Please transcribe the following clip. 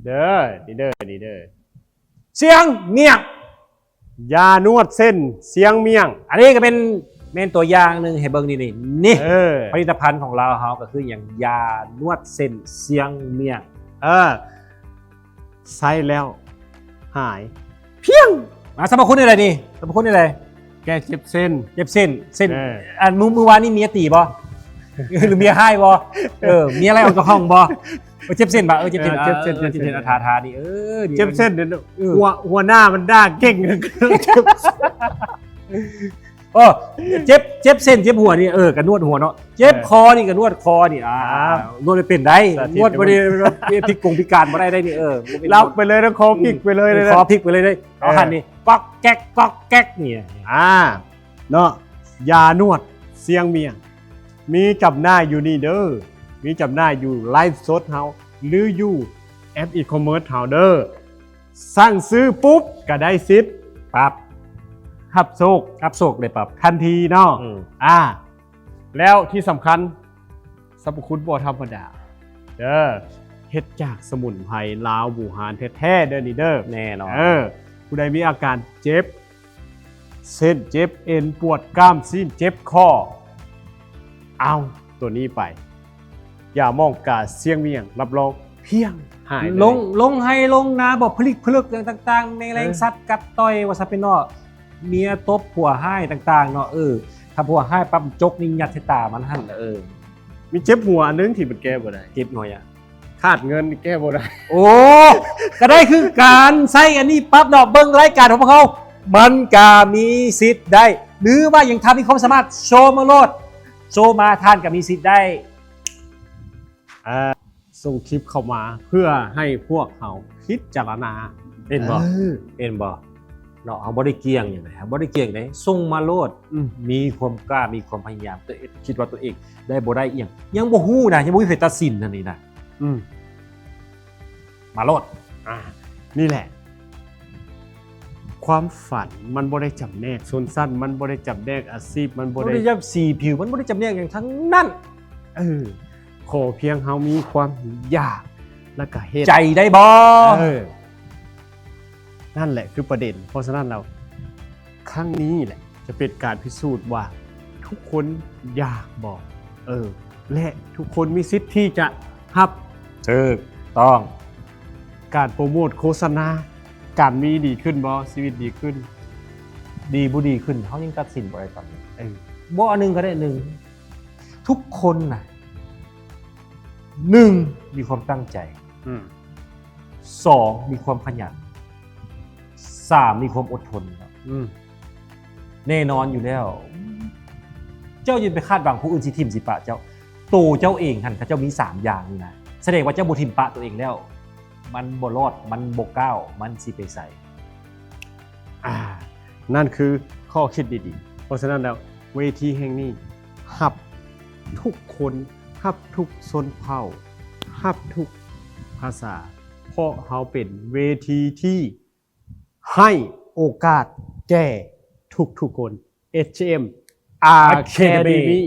เด้อนี่เด้อนี่เด้อเสียงเมียงยานวดเส้นเสียงเมี่ยงอันนี้ก็เป็นเมนตัวอย่างหนึ่งให้เบิ่งนี่ผลิตภัณฑ์ของเราเขาก็คืออย่างยานวดเส้นเสียงเมียงใส่แล้วหายเพียงสรรพคุณอะไรนี่สรรพคุณอะไรแก้เจ็บเส้นอันมือวานนี่เมียตีบ่หรือเมียให้บ่เมียอะไรออกจากห้องบ่เจ็บเส้นบ่เจ็บเส้นทานี่เจ็บเส้นเดี๋ยวหัวหน้ามันด่าเก่งเจ็บเส้นเจ็บหัวนี่กันนวดหัวเนาะเจ็บคอนี่กันนวดคอนี่นวดไม่เป็นได้นวดบ่ได้พิการบ่ได้นี่รับไปเลยนะคอพลิกไปเลยคอพลิกไปเลยได้เอาหันนี่ก๊อกแก๊กนี่เนาะยานวดเสียงเมียงมีจำหน้าอยู่นี่เด้อมีจำหน้าอยู่ไลฟ์สดเฮาหรืออยู่แอปอีคอมเมิร์ซเฮาเด้อสั่งซื้อปุ๊บก็ได้สิทธิ์ปั๊บหับโศกเลยปั๊บทันทีเนาะแล้วที่สำคัญสรรพคุณบ่ธรรมดาเด้อเฮ็ดจากสมุนไพรลาวบูฮานแท้ๆเด้อนี่เด้อแน่นอนผู้ใดมีอาการเจ็บเส้นเจ็บเอ็นปวดกล้ามซีนเจ็บข้อเอาตัวนี้ไปอย่ามองกาเสียงเมียงรับรองเพียงหายลงให้ลงนาบอกผลิกผลึกต่างๆในแรงสัตว์กัดต่อยว่าซะเป็นเนาะเมียตบผัวให้ต่างๆเนาะถ้าผัวให้ปั๊บจกนิ่งยัดใส่ตามันหั่นมีเจ็บหัวอันนึงที่มันแก้บ่ได้เจ็บหน่อยขาดเงินแก้บ่ได้โอ้ก็ได้คือการใส่อันนี้ปั๊บเนาะเบิ่งรายการของพวกเขามันก็มีสิทธิ์ได้หรือว่ายังทำมีความสามารถโชว์มาโลดโชว์มาทานกับมีสิทธิ์ได้ส่งคลิปเข้ามาเพื่อให้พวกเขาพิจารณาเป็นบ่เนาะเขาบ่ได้เกี่ยงอย่างไรบ่ได้เกี่ยงไหนส่งมาโลดมีความกล้ามีความพยายามตัวเองคิดว่าตัวเองได้บ่ได้เอียงยังบ่ฮู้นะยังบ่มีใครตัดสินนั่นนี่นะมาโลดนี่แหละความฝันมันบ่ได้จำแนกส่วนสั้นมันบ่ได้จำแนกอาชีพมันบ่ได้ยับสีผิวมันบ่ได้จำแนกอย่างทั้งนั้นขอเพียงเฮามีความอยากและก็เฮ็ดใจได้บ่นั่นแหละคือประเด็นเพราะฉะนั้นเราครั้งนี้แหละจะเป็นการพิสูจน์ว่าทุกคนอยากบอกและทุกคนมีสิทธิ์ที่จะรับถูกต้องการโปรโมทโฆษณาการมีดีขึ้นบ่ชีวิตดีขึ้นดีบ่ดีขึ้นเฮายังตัดสินบ่ได้ตอนนี้บ่อันนึงก็ได้นึงทุกคนน่ะ1มีความตั้งใจ2มีความขยัน3มีความอดทนแน่นอนอยู่แล้วเจ้ายืนไปคาดหวังผู้อื่นสิทิมสิปะเจ้าโตเจ้าเองหันเจ้ามี3อย่างนี่นะแสดงว่าเจ้าบ่ทิมปะตัวเองแล้วมันบ่รอดมันบ่ก้าวมันสิไปใส่นั่นคือข้อคิดดีๆเพราะฉะนั้นแล้วเวทีแห่งนี้รับทุกคนรับทุกชนเผ่ารับทุกภาษาเพราะเขาเป็นเวทีที่ให้โอกาสแก่ทุกคน HM Academy